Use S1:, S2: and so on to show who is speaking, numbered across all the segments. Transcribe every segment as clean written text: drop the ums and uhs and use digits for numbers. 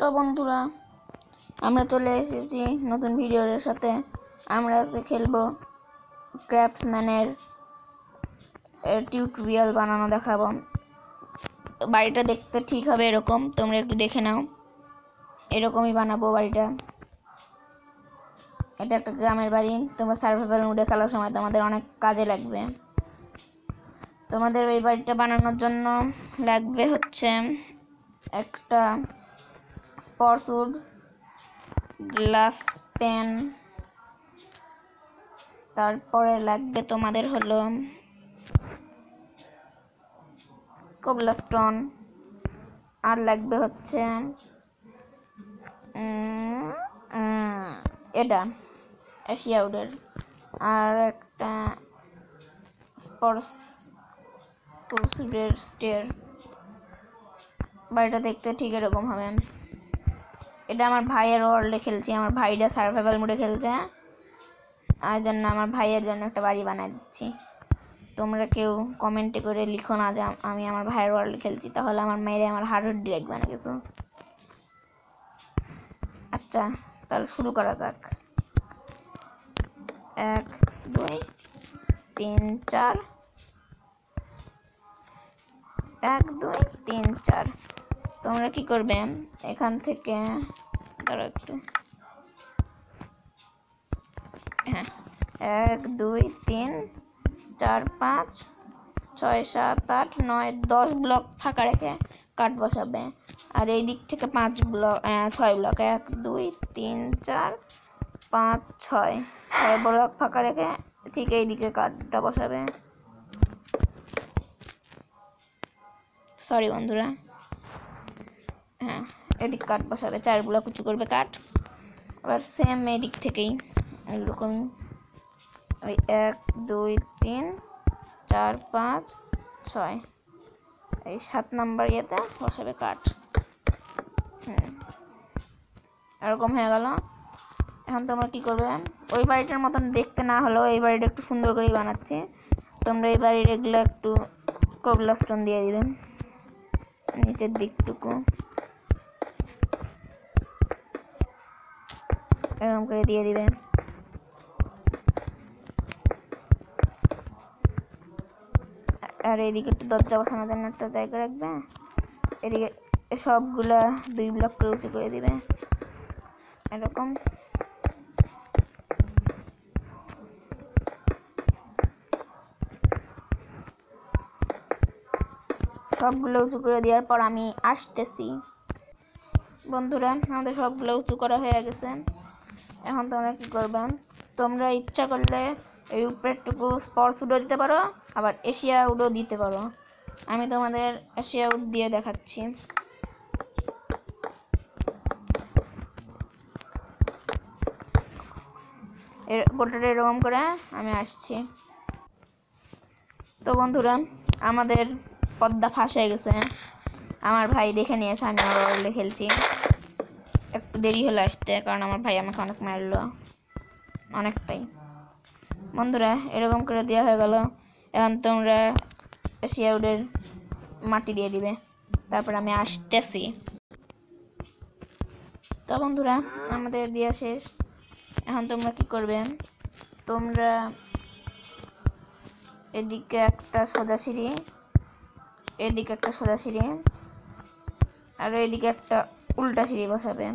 S1: তো বন্ধুরা, আমরা চলে এসেছি নতুন ভিডিওর সাথে। আমরা আজকে খেলবো ক্রাফটসম্যানের টিউটোরিয়াল বানানো দেখাবো। বাড়িটা দেখতে ঠিক হবে এরকম, তোমরা একটু দেখে নাও। এরকমই বানাবো বাড়িটা। এটা একটা গ্রামের বাড়ি। তোমরা সার্ভাইভাল মোডে খেলার সময় তোমাদের অনেক কাজে লাগবে। তোমাদের এই বাড়িটা বানানোর জন্য লাগবে হচ্ছে একটা স্পরসুড, গ্লাস পেন, তারপরে লাগবে তোমাদের হলো কোবলাস্টোন, আর লাগবে হচ্ছে এটা এশিয়াউডের, আর একটা স্পরসুডের স্টেয়ার। বাড়িটা দেখতে ঠিক এরকম হবে। এটা আমার ভাইয়ের ওয়ার্ল্ডে খেলছি। আমার ভাইটা সার্ভাইভাল মোডে খেলছে, আর জন্য আমার ভাইয়ের জন্য একটা বাড়ি বানাই দিচ্ছি। তোমরা কেউ কমেন্টে করে লিখো না যে আমি আমার ভাইয়ের ওয়ার্ল্ডে খেলছি, তাহলে আমার মেয়েরে আমার হার্ট ডিরেক্ট বানিয়ে গেছো। আচ্ছা, তাহলে শুরু করা যাক। 1 2 3 4, 1 2 3 4। তোমরা কি করবে, এখান থেকে ধরো একটু, 1 2 3 4 5 6 7 8 9 10 ব্লক ফাঁকা রেখে কাঠ বসাবে। আর এই দিক থেকে 6 ব্লক 1 2 3 4 5 6 ব্লক ফাঁকা রেখে ঠিক এই দিকে কাঠটা বসাবে। সরি বন্ধুরা, এদিক কাঠ বসাবে, 4 ব্লক উঁচু করবে কাঠ। আবার সেম এই দিক থেকেই এরকম ওই 1 2 3 4 5 6 এই 7 নাম্বার ইয়েতে বসাবে কাঠ। এরকম হয়ে গেল। এখন তোমরা কি করবে, ওই বাড়িটার মতন দেখতে না হলেও এই বাড়িটা একটু সুন্দর করেই বানাচ্ছি। তোমরা এই বাড়ির এগুলো একটু কোবলাস্টোন দিয়ে দিবেন নিচের দিকটুকু, এরকম করে দিয়ে দিবেন। আর এইদিকে একটু দরজা বসানোর জন্য একটা জায়গা রাখবে। এদিকে সবগুলা 2 ব্লক করে উঁচু করে দিবে এরকম। সবগুলো উঁচু করে দেওয়ার পর আমি আসতেছি। বন্ধুরা, আমাদের সবগুলো উঁচু করা হয়ে গেছে। এখন তোমরা কি করবে, তোমরা ইচ্ছা করলে এই উপরেরটুকু স্পরসুডও দিতে পারো, আবার এশিয়াউডও দিতে পারো। আমি তোমাদের এশিয়াউড দিয়ে দেখাচ্ছি। গোটাটা এরকম করে আমি আসছি। তো বন্ধুরা, আমাদের পর্দা ফাঁস হয়ে গেছে। আমার ভাই দেখে নিয়েছে আমি আমার ওয়ার্ল্ডে খেলছি। একটু দেরি হলে আসতে, কারণ আমার ভাই আমাকে অনেক মারলো, অনেকটাই। বন্ধুরা, এরকম করে দেওয়া হয়ে গেল। এখন তোমরা এশিয়াউডের মাটি দিয়ে দিবে, তারপর আমি আসতেছি। তো বন্ধুরা, আমাদের দেওয়া শেষ। এখন তোমরা কি করবে, তোমরা এদিকে একটা সোজা সিঁড়ি, এদিকে একটা সোজা সিঁড়ি, আর এদিকে একটা উল্টা সিঁড়ি বসাবে।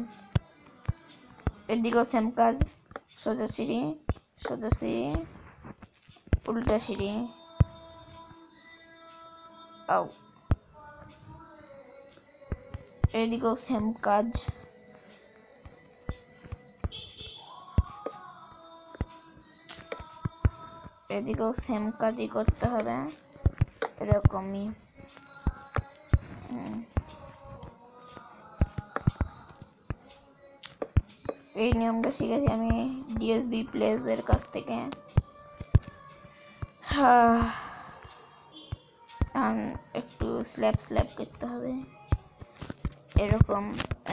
S1: এদিকেও সেম কাজ, সোজা সিঁড়ি, সোজা সিঁড়ি, উল্টা সিঁড়ি। এদিকেও সেম কাজ। এদিকেও সেম কাজই করতে হবে, এরকমই। এই নিয়মটা শিখেছি আমি ডিএসবি প্লেজের কাছ থেকে। একটু স্ল্যাব করতে হবে, এরকম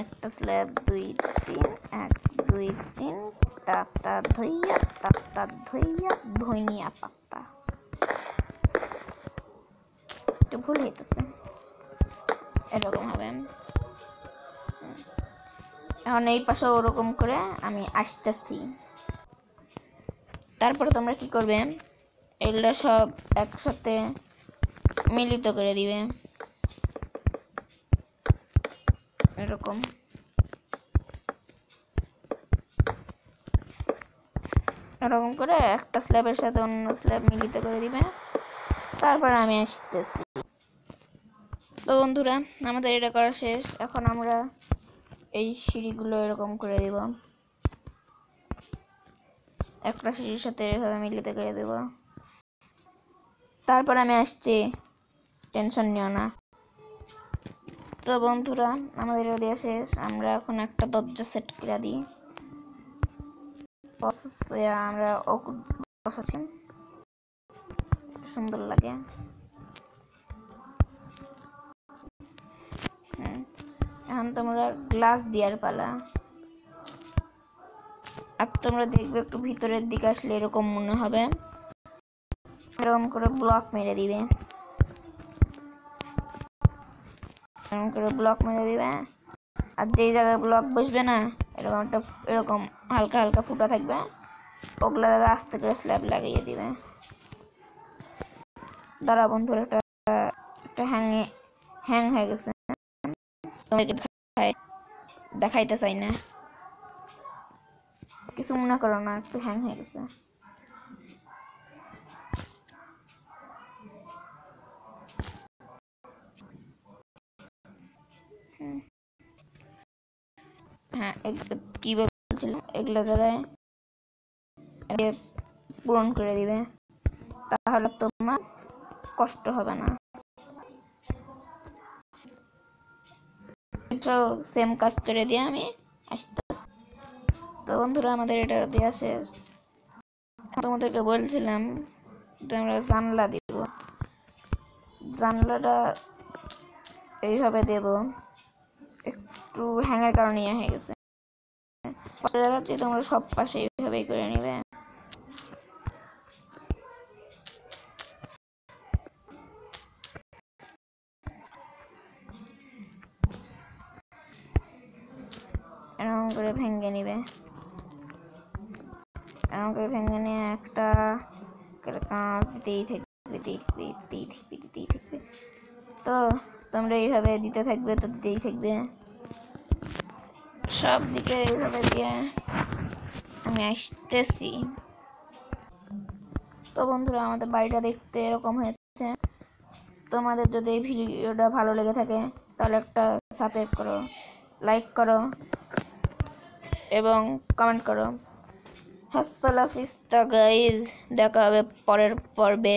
S1: একটা স্ল্যাব 2 3 1 2 3 টাটা ধইয়া ধনিয়া পাতা। একটু ভুল হইতেছে, এরকম হবে। এখন এই পাশে ওরকম করে আমি আসতেছি। তারপরে তোমরা কি করবে, এগুলো সব একসাথে মিলিত করে দিবে এরকম। এরকম করে একটা স্ল্যাবের সাথে অন্য স্ল্যাব মিলিত করে দিবে। তারপর আমি আসতেছি। তো বন্ধুরা, আমাদের এটা করা শেষ। এখন আমরা এই সিঁড়িগুলো এরকম করে দিব, একটা সিঁড়ির সাথে এভাবে মিলিত করে দেব। তারপর আমি আসছি, টেনশন নিও না। তো বন্ধুরা, আমাদের এটা দেওয়া শেষ। আমরা এখন একটা দরজা সেট করে দিই। আমরা বসাচ্ছি, সুন্দর লাগে। এখন তোমরা গ্লাস দেওয়ার পালা। আর তোমরা দেখবে একটু ভিতরের দিকে আসলে এরকম মনে হবে, এরকম করে ব্লক মেরে দিবে, এরকম করে ব্লক মেরে দিবে। আর যেই জায়গায় ব্লক বসবে না, এরকম একটা এরকম হালকা হালকা ফুটা থাকবে, ওগুলা জায়গায় আস্তে করে স্ল্যাব লাগিয়ে দিবে। দাঁড়া বন্ধুরা, একটা হ্যাং হয়ে গেছে, দেখাইতে চাই না, কিছু মনে করো না, একটু হ্যাং হয়ে গেছে। হ্যাঁ, কি বলছিলাম, এগুলো জায়গায় পূরণ করে দিবে, তাহলে তোমার কষ্ট হবে না। সেম কাজ করে দিয়ে আমি আসতেছি। তো বন্ধুরা, আমাদের এটা দেওয়া শেষ। তোমাদেরকে বলছিলাম যে আমরা জানলা দিব, জানলাটা এইভাবে দেব, একটু হ্যাঙের কারণে হয়ে গেছে। তোমরা সব পাশে এইভাবেই করে নিবে। এরকম করে ভেঙে নিবে, এরকম করে ভেঙে নিয়ে একটা কাঁচ দিতেই থাকবে। তো তোমরা এইভাবে দিতে থাকবে, তো দিতেই থাকবে, সব দিকে এইভাবে দিয়ে আমি আসতেছি। তো বন্ধুরা, আমাদের বাড়িটা দেখতে এরকম হয়েছে। তোমাদের যদি এই ভিডিওটা ভালো লেগে থাকে তাহলে একটা সাবস্ক্রাইব করো, লাইক করো এবং কমেন্ট করো। হাসসালা ফিস্তা গাইজ, দেখা হবে পরের পর্বে।